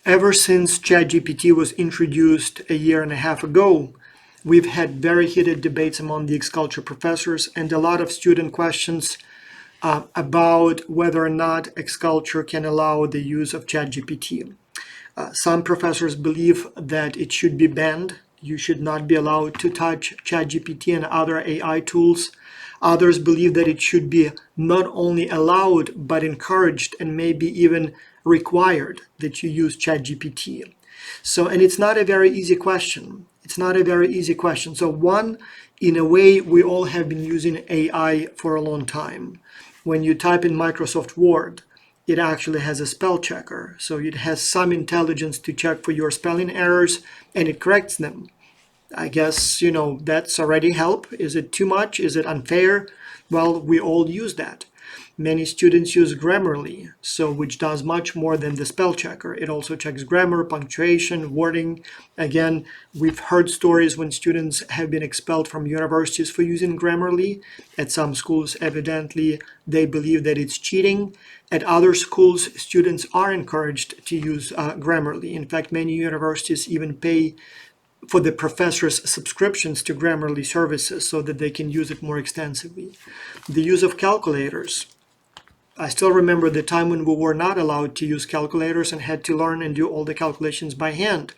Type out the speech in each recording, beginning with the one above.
Ever since ChatGPT was introduced a year and a half ago, we've had very heated debates among the X-Culture professors and a lot of student questions about whether or not X-Culture can allow the use of ChatGPT. Some professors believe that it should be banned. You should not be allowed to touch ChatGPT and other AI tools. Others believe that it should be not only allowed, but encouraged and maybe even required that you use ChatGPT. So, and it's not a very easy question. It's not a very easy question. So one, in a way, we all have been using AI for a long time. When you type in Microsoft Word, it actually has a spell checker. So it has some intelligence to check for your spelling errors and it corrects them. I guess, that's already help. Is it too much? Is it unfair? Well, we all use that. Many students use Grammarly, which does much more than the spell checker. It also checks grammar, punctuation, wording. Again, we've heard stories when students have been expelled from universities for using Grammarly. At some schools, evidently, they believe that it's cheating. At other schools, students are encouraged to use Grammarly. In fact, many universities even pay for the professors' subscriptions to Grammarly services so that they can use it more extensively. The use of calculators. I still remember the time when we were not allowed to use calculators and had to learn and do all the calculations by hand.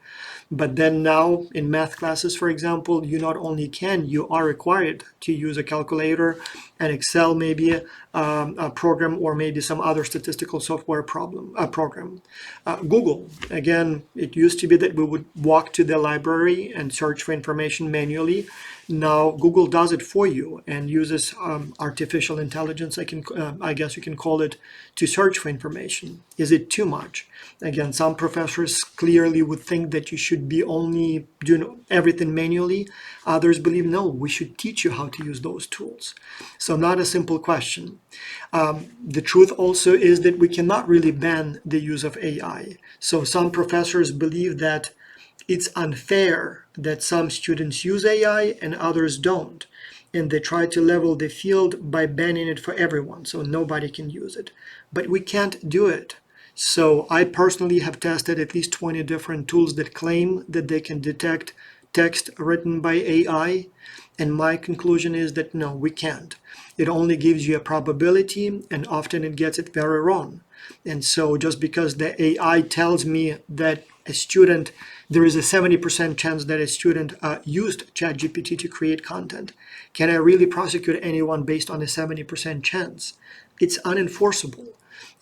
But then now in math classes, for example, you not only can, you are required to use a calculator, an Excel maybe, a program, or maybe some other statistical software program. Google, again, it used to be that we would walk to the library and search for information manually. Now Google does it for you and uses artificial intelligence, I guess you can call it, to search for information. Is it too much? Again, some professors clearly would think that you should be only doing everything manually. Others believe, no, we should teach you how to use those tools. So not a simple question. The truth also is that we cannot really ban the use of AI. So some professors believe that it's unfair that some students use AI and others don't. And they try to level the field by banning it for everyone, so nobody can use it. But we can't do it. So I personally have tested at least 20 different tools that claim that they can detect text written by AI. And my conclusion is that no, we can't. It only gives you a probability, and often it gets it very wrong. And so just because the AI tells me that there is a 70% chance that a student used ChatGPT to create content, can I really prosecute anyone based on a 70% chance? It's unenforceable.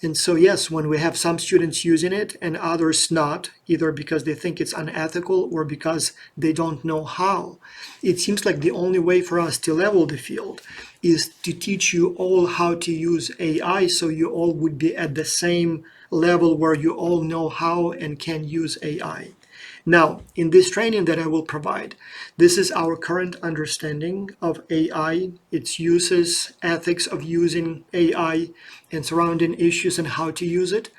And so yes, when we have some students using it and others not, either because they think it's unethical or because they don't know how, it seems like the only way for us to level the field is to teach you all how to use AI so you all would be at the same level where you all know how and can use AI. Now, in this training that I will provide, this is our current understanding of AI, its uses, ethics of using AI, and surrounding issues and how to use it.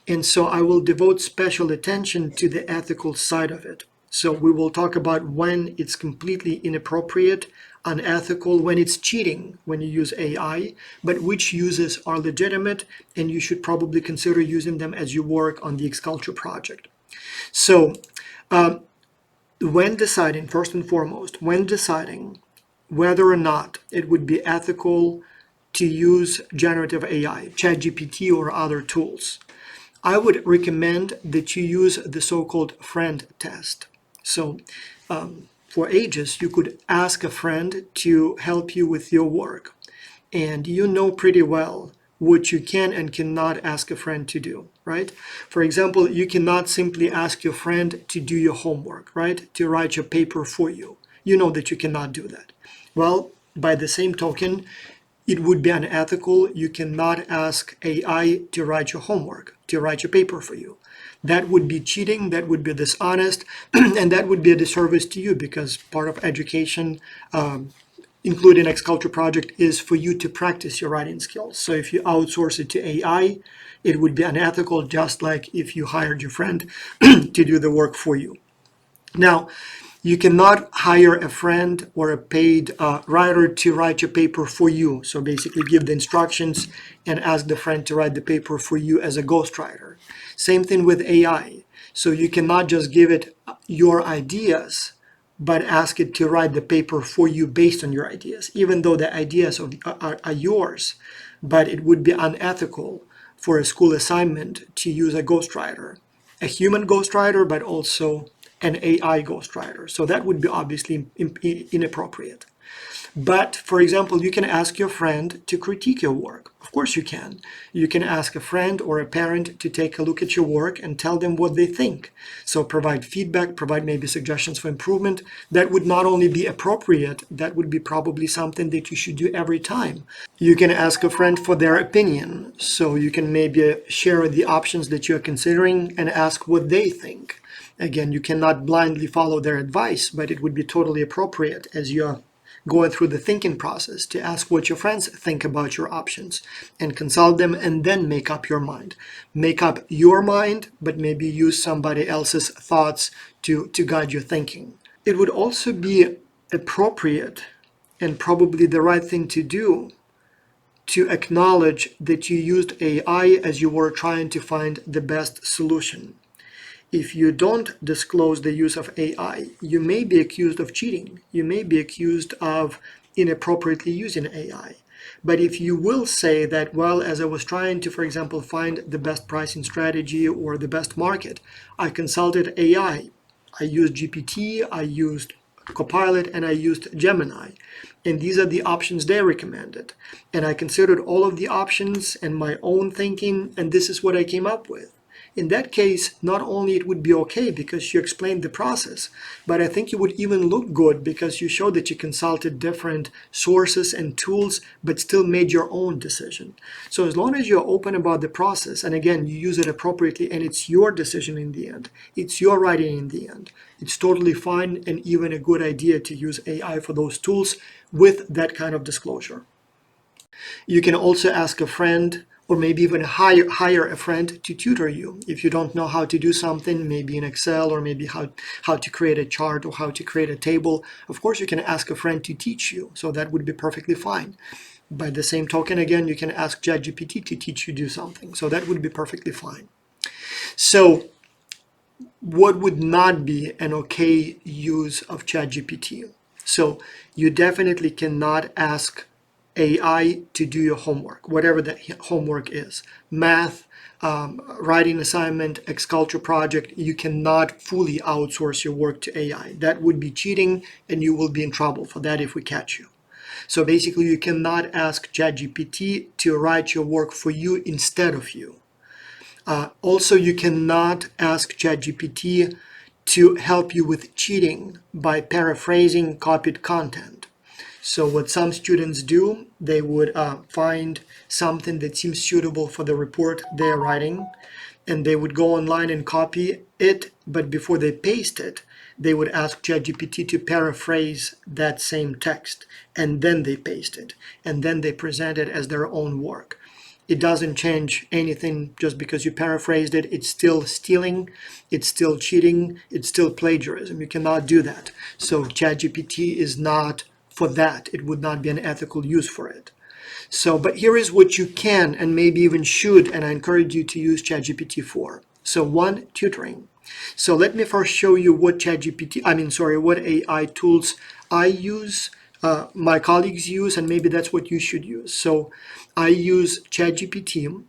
And so I will devote special attention to the ethical side of it. So we will talk about when it's completely inappropriate, unethical, when it's cheating when you use AI, but which uses are legitimate, and you should probably consider using them as you work on the X-Culture project. So when deciding, first and foremost, when deciding whether or not it would be ethical to use generative AI, ChatGPT or other tools, I would recommend that you use the so-called friend test. So for ages, you could ask a friend to help you with your work, and you know pretty well what you can and cannot ask a friend to do, right? For example, you cannot simply ask your friend to do your homework, right? To write your paper for you. You know that you cannot do that. Well, by the same token, it would be unethical. You cannot ask AI to write your homework, to write your paper for you. That would be cheating, that would be dishonest, and that would be a disservice to you because part of education, including X-Culture project, is for you to practice your writing skills. So if you outsource it to AI, it would be unethical, just like if you hired your friend to do the work for you. Now, you cannot hire a friend or a paid writer to write your paper for you. So basically give the instructions and ask the friend to write the paper for you as a ghostwriter. Same thing with AI. So you cannot just give it your ideas, but ask it to write the paper for you based on your ideas, even though the ideas are yours. But it would be unethical for a school assignment to use a ghostwriter, a human ghostwriter, but also an AI ghostwriter. So that would be obviously inappropriate. But for example, you can ask your friend to critique your work. Of course you can. You can ask a friend or a parent to take a look at your work and tell them what they think. So provide feedback, provide maybe suggestions for improvement. That would not only be appropriate, that would be probably something that you should do every time. You can ask a friend for their opinion. So you can maybe share the options that you're considering and ask what they think. Again, you cannot blindly follow their advice, but it would be totally appropriate as you're going through the thinking process to ask what your friends think about your options and consult them, and then make up your mind. Make up your mind, but maybe use somebody else's thoughts to guide your thinking. It would also be appropriate and probably the right thing to do to acknowledge that you used AI as you were trying to find the best solution. If you don't disclose the use of AI, you may be accused of cheating. You may be accused of inappropriately using AI. But if you will say that, well, as I was trying to, for example, find the best pricing strategy or the best market, I consulted AI. I used GPT, I used Copilot, and I used Gemini. And these are the options they recommended. And I considered all of the options and my own thinking, and this is what I came up with. In that case, not only it would be okay because you explained the process, but I think you would even look good because you showed that you consulted different sources and tools, but still made your own decision. So as long as you're open about the process, and again, you use it appropriately and it's your decision in the end, it's your writing in the end, it's totally fine and even a good idea to use AI for those tools with that kind of disclosure. You can also ask a friend or maybe even hire a friend to tutor you. If you don't know how to do something, maybe in Excel or maybe how to create a chart or how to create a table, of course you can ask a friend to teach you. So that would be perfectly fine. By the same token, again, you can ask ChatGPT to teach you do something. So that would be perfectly fine. So what would not be an okay use of ChatGPT? So you definitely cannot ask AI to do your homework, whatever that homework is. Math, writing assignment, X-Culture project, you cannot fully outsource your work to AI. That would be cheating and you will be in trouble for that if we catch you. So basically you cannot ask ChatGPT to write your work for you instead of you. Also, you cannot ask ChatGPT to help you with cheating by paraphrasing copied content. So what some students do, they would find something that seems suitable for the report they're writing, and they would go online and copy it, but before they paste it, they would ask ChatGPT to paraphrase that same text, and then they paste it, and then they present it as their own work. It doesn't change anything just because you paraphrased it. It's still stealing, it's still cheating, it's still plagiarism. You cannot do that. So ChatGPT is not for that. It would not be an ethical use for it. So, but here is what you can and maybe even should, and I encourage you to use ChatGPT for. So one, tutoring. So let me first show you what what AI tools I use, my colleagues use, and maybe that's what you should use. So I use ChatGPT,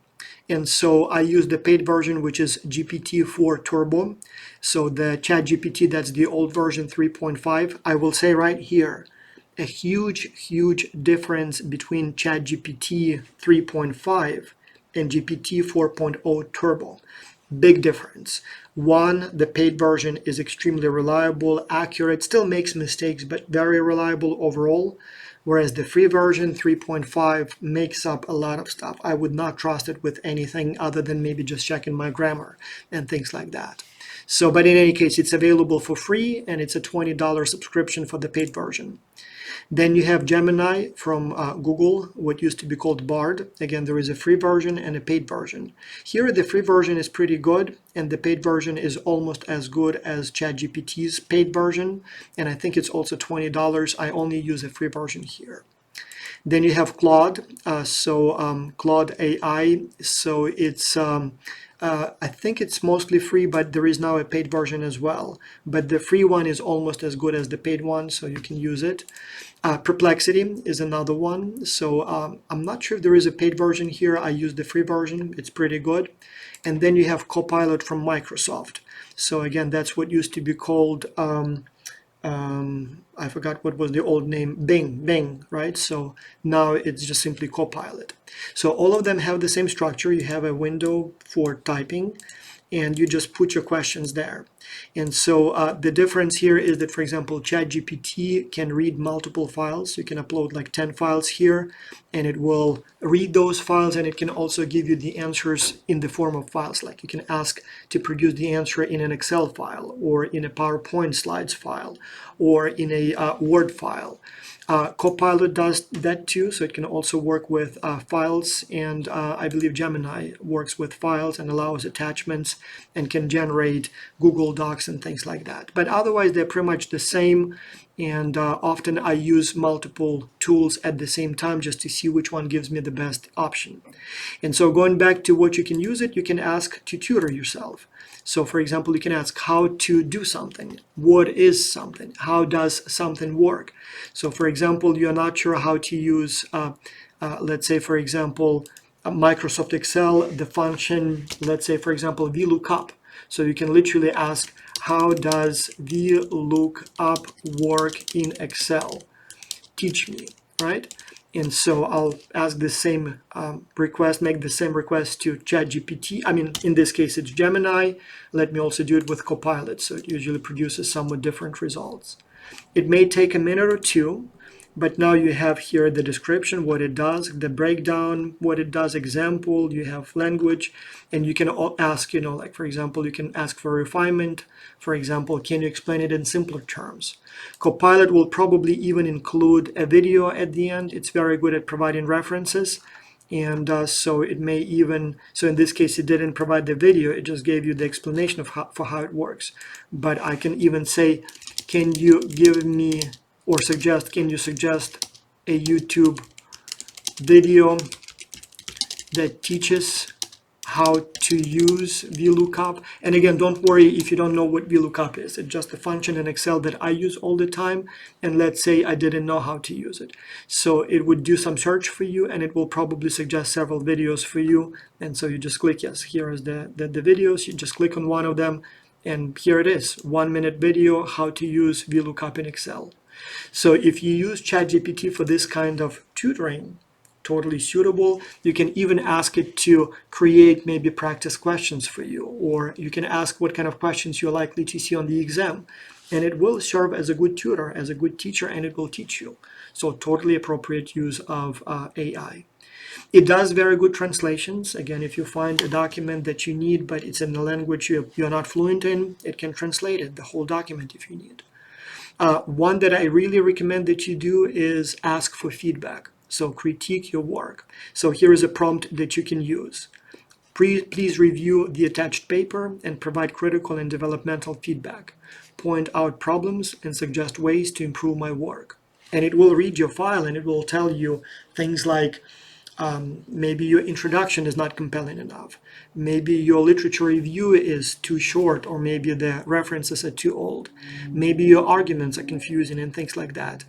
and so I use the paid version, which is GPT-4 Turbo. So the ChatGPT, that's the old version 3.5. I will say right here, a huge difference between ChatGPT 3.5 and GPT 4.0 Turbo. Big difference. One, the paid version is extremely reliable, accurate, still makes mistakes, but very reliable overall. Whereas the free version 3.5 makes up a lot of stuff. I would not trust it with anything other than maybe just checking my grammar and things like that. So, but in any case, it's available for free and it's a $20 subscription for the paid version. Then you have Gemini from Google, what used to be called Bard. Again, there is a free version and a paid version. Here, the free version is pretty good, and the paid version is almost as good as ChatGPT's paid version. And I think it's also $20. I only use a free version here. Then you have Claude, Claude AI. So it's I think it's mostly free, but there is now a paid version as well. But the free one is almost as good as the paid one, so you can use it. Perplexity is another one. So I'm not sure if there is a paid version here. I use the free version. It's pretty good. And then you have Copilot from Microsoft. So again, that's what used to be called, I forgot what was the old name, Bing, right? So now it's just simply Copilot. So all of them have the same structure. You have a window for typing, and you just put your questions there. And so the difference here is that, for example, ChatGPT can read multiple files. You can upload like 10 files here, and it will read those files, and it can also give you the answers in the form of files. Like you can ask to produce the answer in an Excel file, or in a PowerPoint slides file, or in a Word file. Copilot does that too, so it can also work with files, and I believe Gemini works with files and allows attachments and can generate Google Docs and things like that. But otherwise, they're pretty much the same, and often I use multiple tools at the same time just to see which one gives me the best option. And so going back to what you can use it, you can ask to tutor yourself. So for example, you can ask how to do something. What is something? How does something work? So for example, you're not sure how to use, let's say, for example, Microsoft Excel, the function, let's say, for example, VLOOKUP. So you can literally ask, how does VLOOKUP work in Excel? Teach me, right? And so I'll ask the same request, make the same request to ChatGPT. I mean, in this case, it's Gemini. Let me also do it with Copilot. So it usually produces somewhat different results. It may take a minute or two, but now you have here the description, what it does, the breakdown, what it does, example, you have language, and you can ask, like, for example, you can ask for refinement. For example, can you explain it in simpler terms? Copilot will probably even include a video at the end. It's very good at providing references. And so it may even, so in this case, it didn't provide the video, it just gave you the explanation of for how it works. But I can even say, can you give me, or suggest, can you suggest a YouTube video that teaches how to use VLOOKUP? And again, don't worry if you don't know what VLOOKUP is. It's just a function in Excel that I use all the time. And let's say I didn't know how to use it. So it would do some search for you, and it will probably suggest several videos for you. And so you just click, yes, here is the videos. You just click on one of them, and here it is, 1-minute video, how to use VLOOKUP in Excel. So if you use ChatGPT for this kind of tutoring, totally suitable. You can even ask it to create maybe practice questions for you, or you can ask what kind of questions you're likely to see on the exam, and it will serve as a good tutor, as a good teacher, and it will teach you. So totally appropriate use of AI. It does very good translations. Again, if you find a document that you need, but it's in a language you're not fluent in, it can translate it, the whole document if you need. One that I really recommend that you do is ask for feedback. So critique your work. So here is a prompt that you can use. Please review the attached paper and provide critical and developmental feedback. Point out problems and suggest ways to improve my work. And it will read your file, and it will tell you things like, maybe your introduction is not compelling enough. Maybe your literature review is too short, or maybe the references are too old. Maybe your arguments are confusing and things like that.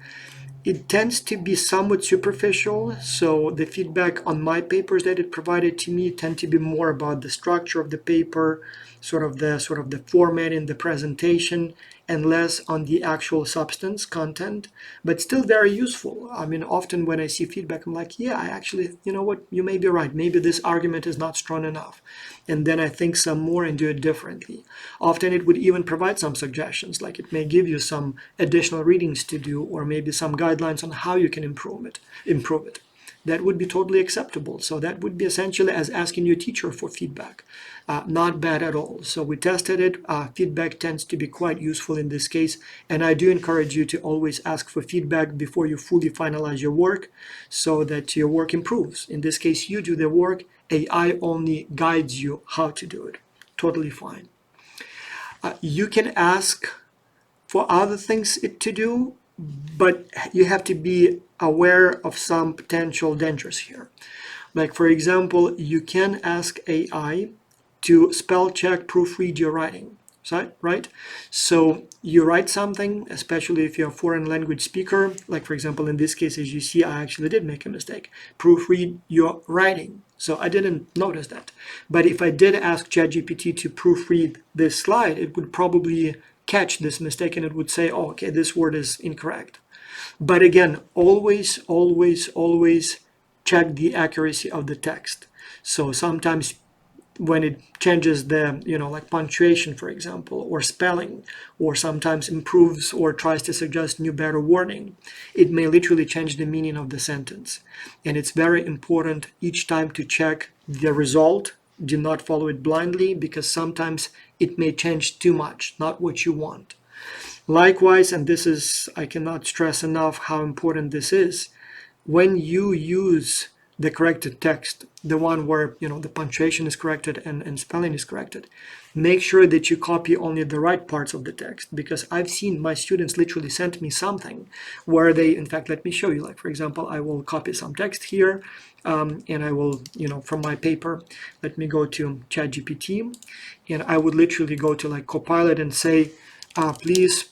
It tends to be somewhat superficial, so the feedback on my papers that it provided to me tend to be more about the structure of the paper, sort of the formatting, the presentation, and less on the actual substance, content, but still very useful. I mean, often when I see feedback, I'm like, yeah, I actually, you know what, you may be right. Maybe this argument is not strong enough. And then I think some more and do it differently. Often it would even provide some suggestions, like it may give you some additional readings to do, or maybe some guidelines on how you can improve it. That would be totally acceptable. So that would be essentially as asking your teacher for feedback. Not bad at all. So we tested it. Feedback tends to be quite useful in this case. And I do encourage you to always ask for feedback before you fully finalize your work, so that your work improves. In this case, you do the work. AI only guides you how to do it. Totally fine. You can ask for other things to do, but you have to be aware of some potential dangers here. Like, for example, you can ask AI to spell check, proofread your writing. Right? So you write something, especially if you're a foreign language speaker, like for example, in this case, as you see, I actually did make a mistake. Proofread your writing. So I didn't notice that. But if I did ask ChatGPT to proofread this slide, it would probably catch this mistake and it would say, oh, okay, this word is incorrect. But again, always, always, always check the accuracy of the text. So sometimes when it changes the, like punctuation, for example, or spelling, or sometimes improves or tries to suggest new, better wording, it may literally change the meaning of the sentence. And it's very important each time to check the result. Do not follow it blindly, because sometimes it may change too much, not what you want. Likewise, and this is, I cannot stress enough how important this is, when you use the corrected text, the one where the punctuation is corrected and spelling is corrected, make sure that you copy only the right parts of the text, because I've seen my students literally send me something where they, in fact, let me show you, like for example, I will copy some text here, and I will, from my paper, let me go to ChatGPT, and I would literally go to like Copilot and say, please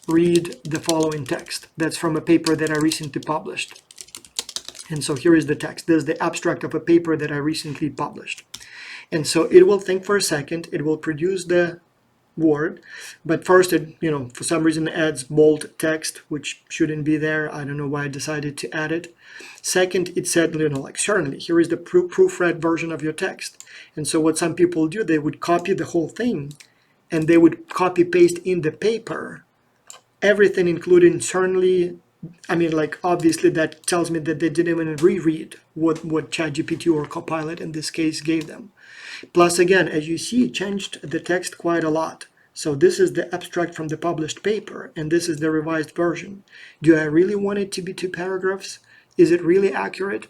read the following text. That's from a paper that I recently published. And so here is the text. This is the abstract of a paper that I recently published. And so it will think for a second. It will produce the word. But first, it, for some reason adds bold text, which shouldn't be there. I don't know why I decided to add it. Second, it said, like, certainly, here is the proofread version of your text. And so what some people do, they would copy the whole thing, and they would copy paste in the paper everything, including certainly, obviously that tells me that they didn't even reread what ChatGPT or Copilot in this case gave them. Plus, again, as you see, it changed the text quite a lot. So this is the abstract from the published paper, and this is the revised version. Do I really want it to be 2 paragraphs? Is it really accurate?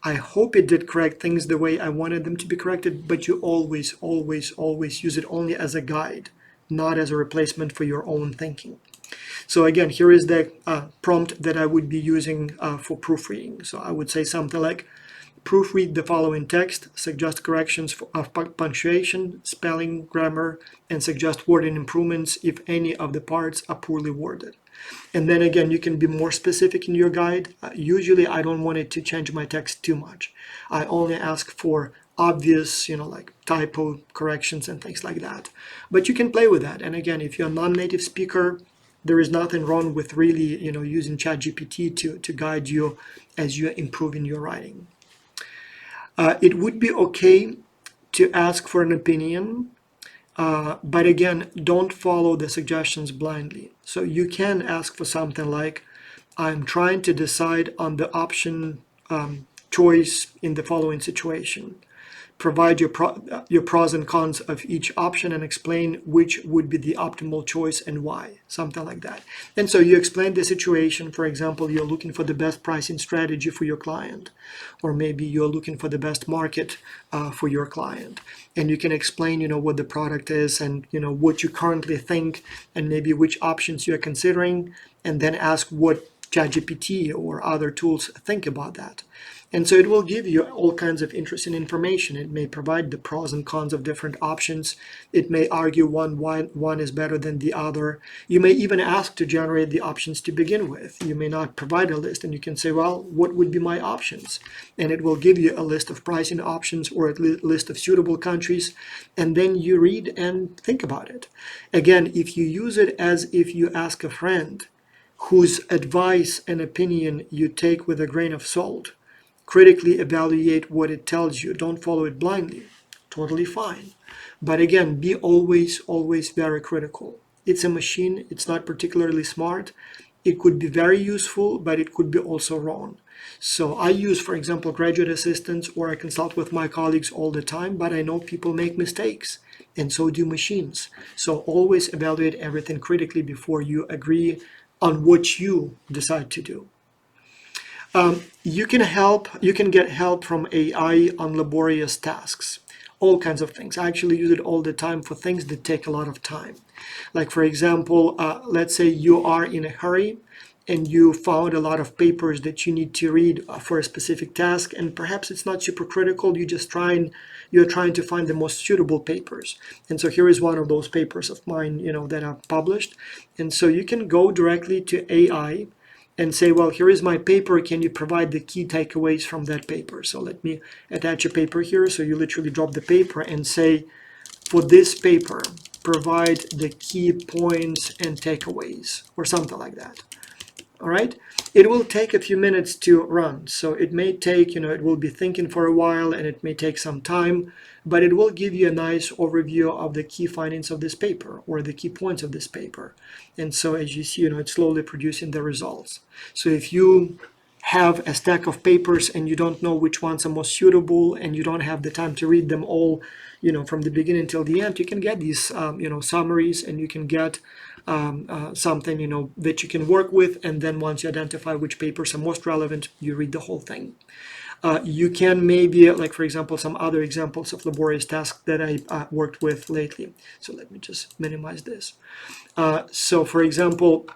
I hope it did correct things the way I wanted them to be corrected, but you always, always, always use it only as a guide, not as a replacement for your own thinking. So again, here is the prompt that I would be using for proofreading. So I would say something like, proofread the following text, suggest corrections of punctuation, spelling, grammar, and suggest wording improvements if any of the parts are poorly worded. And then again, you can be more specific in your guide. Usually I don't want it to change my text too much. I only ask for obvious, like typo corrections and things like that. But you can play with that. And again, if you're a non-native speaker, there is nothing wrong with really, using ChatGPT to guide you as you're improving your writing. It would be okay to ask for an opinion, but again, don't follow the suggestions blindly. So you can ask for something like, I'm trying to decide on the option choice in the following situation. Provide your pros and cons of each option and explain which would be the optimal choice and why, something like that. And so you explain the situation. For example, you're looking for the best pricing strategy for your client, or maybe you're looking for the best market for your client. And you can explain, what the product is and, what you currently think and maybe which options you're considering, and then ask what ChatGPT or other tools think about that. And so it will give you all kinds of interesting information. It may provide the pros and cons of different options. It may argue why one is better than the other. You may even ask to generate the options to begin with. You may not provide a list, and you can say, well, what would be my options? And it will give you a list of pricing options or a list of suitable countries, and then you read and think about it. Again, if you use it as if you ask a friend whose advice and opinion you take with a grain of salt, critically evaluate what it tells you. Don't follow it blindly. Totally fine. But again, be always, always very critical. It's a machine. It's not particularly smart. It could be very useful, but it could be also wrong. So I use, for example, graduate assistants, or I consult with my colleagues all the time, but I know people make mistakes, and so do machines. So always evaluate everything critically before you agree on what you decide to do. You can get help from AI on laborious tasks, all kinds of things. I actually use it all the time for things that take a lot of time. Like for example, let's say you are in a hurry and you found a lot of papers that you need to read for a specific task, and perhaps it's not super critical, you're trying to find the most suitable papers. And so here is one of those papers of mine, that I've published. And so you can go directly to AI and say, well, here is my paper, can you provide the key takeaways from that paper? So let me attach a paper here. So you literally drop the paper and say, for this paper, provide the key points and takeaways, or something like that. All right, it will take a few minutes to run, so it may take, it will be thinking for a while, and it may take some time, but it will give you a nice overview of the key findings of this paper or the key points of this paper. And so as you see, it's slowly producing the results. So if you have a stack of papers and you don't know which ones are most suitable, and you don't have the time to read them all, from the beginning till the end, you can get these, summaries, and you can get something, that you can work with. And then once you identify which papers are most relevant, you read the whole thing. You can maybe, like for example, some other examples of laborious tasks that I worked with lately. So let me just minimize this. So for example,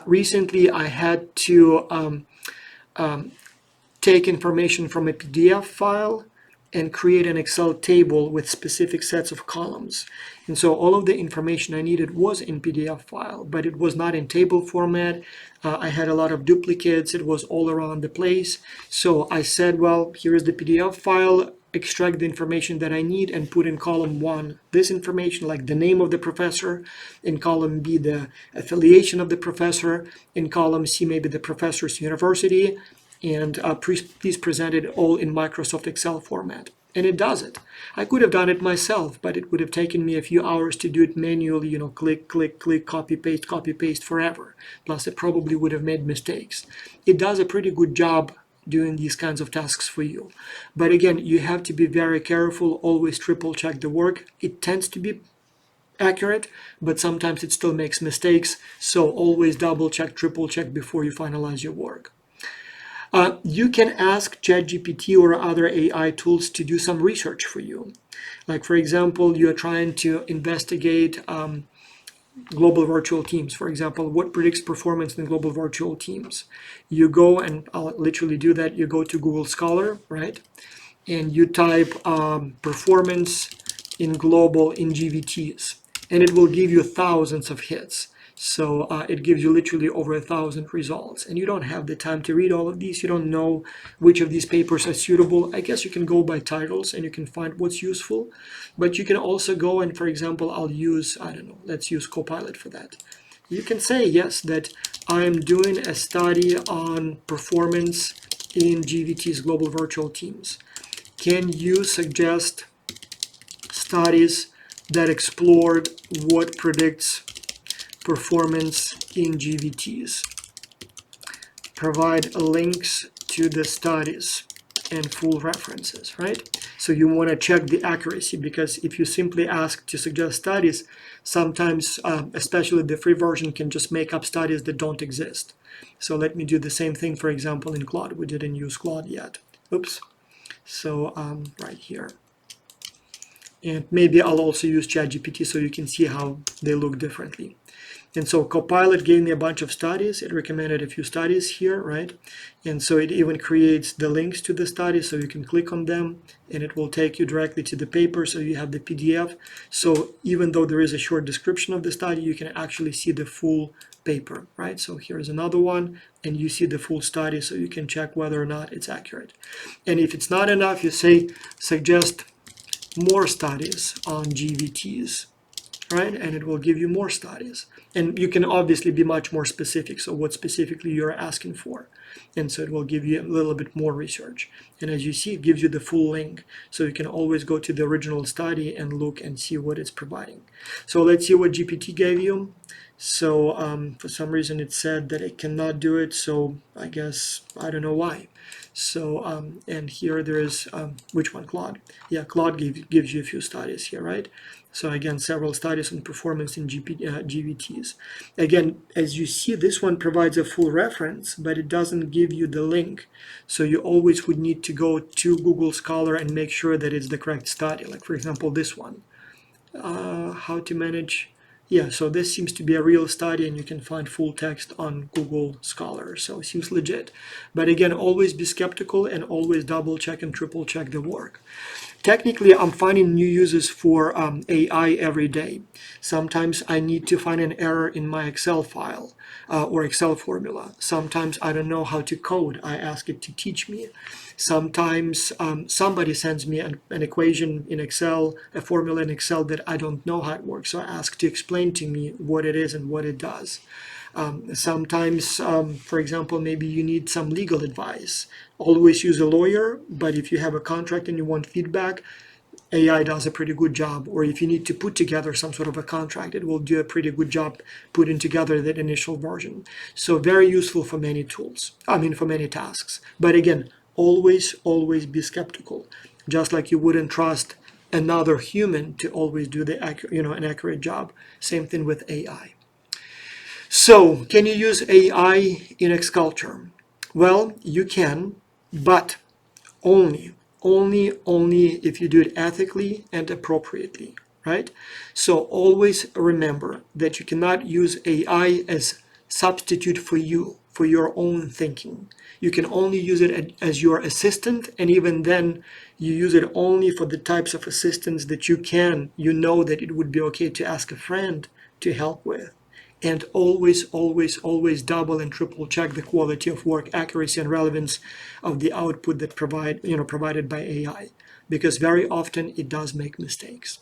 recently I had to take information from a PDF file and create an Excel table with specific sets of columns. And so all of the information I needed was in PDF file, but it was not in table format. I had a lot of duplicates. It was all around the place. So I said, well, here is the PDF file, extract the information that I need and put in column 1 this information, like the name of the professor, in column B the affiliation of the professor, in column C maybe the professor's university, and please present it all in Microsoft Excel format. And it does it. I could have done it myself, but it would have taken me a few hours to do it manually, click, click, click, copy, paste forever. Plus it probably would have made mistakes. It does a pretty good job doing these kinds of tasks for you. But again, you have to be very careful, always triple check the work. It tends to be accurate, but sometimes it still makes mistakes. So always double check, triple check before you finalize your work. You can ask ChatGPT or other AI tools to do some research for you. Like for example, you're trying to investigate global virtual teams. For example, what predicts performance in global virtual teams? You go, and I'll literally do that, you go to Google Scholar, right? And you type performance in global in GVTs, and it will give you thousands of hits. So it gives you literally over 1,000 results, and you don't have the time to read all of these. You don't know which of these papers are suitable. I guess you can go by titles and you can find what's useful, but you can also go and, for example, I don't know, let's use Copilot for that. You can say, yes, that I'm doing a study on performance in GVT's global virtual teams. Can you suggest studies that explored what predicts performance in GVTs? Provide links to the studies and full references, right? So you want to check the accuracy, because if you simply ask to suggest studies, sometimes, especially the free version, can just make up studies that don't exist. So let me do the same thing, for example, in Claude. We didn't use Claude yet. Oops. So right here. And maybe I'll also use ChatGPT so you can see how they look differently. And so Copilot gave me a bunch of studies. It recommended a few studies here, right? And so it even creates the links to the studies, so you can click on them and it will take you directly to the paper, so you have the PDF. So even though there is a short description of the study, you can actually see the full paper, right? So here's another one, and you see the full study, so you can check whether or not it's accurate. And if it's not enough, you say, suggest more studies on GVTs, right? And it will give you more studies. And you can obviously be much more specific, so what specifically you're asking for. And so it will give you a little bit more research. And as you see, it gives you the full link, so you can always go to the original study and look and see what it's providing. So let's see what GPT gave you. So for some reason it said that it cannot do it, so I guess I don't know why. So and here there is which one? Claude. Yeah, Claude gives you a few studies here, right? So again, several studies on performance in GVTs. Again, as you see, this one provides a full reference, but it doesn't give you the link. So you always would need to go to Google Scholar and make sure that it's the correct study. Like for example, this one, how to manage Yeah, so this seems to be a real study, and you can find full text on Google Scholar, so it seems legit. But again, always be skeptical and always double check and triple check the work. Technically, I'm finding new uses for AI every day. Sometimes I need to find an error in my Excel file or Excel formula. Sometimes I don't know how to code. I ask it to teach me. Sometimes somebody sends me an equation in Excel, a formula in Excel that I don't know how it works. So I ask to explain to me what it is and what it does. Sometimes, for example, maybe you need some legal advice. Always use a lawyer, but if you have a contract and you want feedback, AI does a pretty good job. Or if you need to put together some sort of a contract, it will do a pretty good job putting together that initial version. So very useful for many tools, for many tasks. But again, always be skeptical. Just like you wouldn't trust another human to always do an accurate job. Same thing with AI. So, can you use AI in Xculture? Well, you can, but only if you do it ethically and appropriately, right? So always remember that you cannot use AI as substitute for you, for your own thinking. You can only use it as your assistant, and even then, you use it only for the types of assistance that you know that it would be okay to ask a friend to help with. And always double and triple check the quality of work, accuracy, and relevance of the output that provided by AI, because very often it does make mistakes.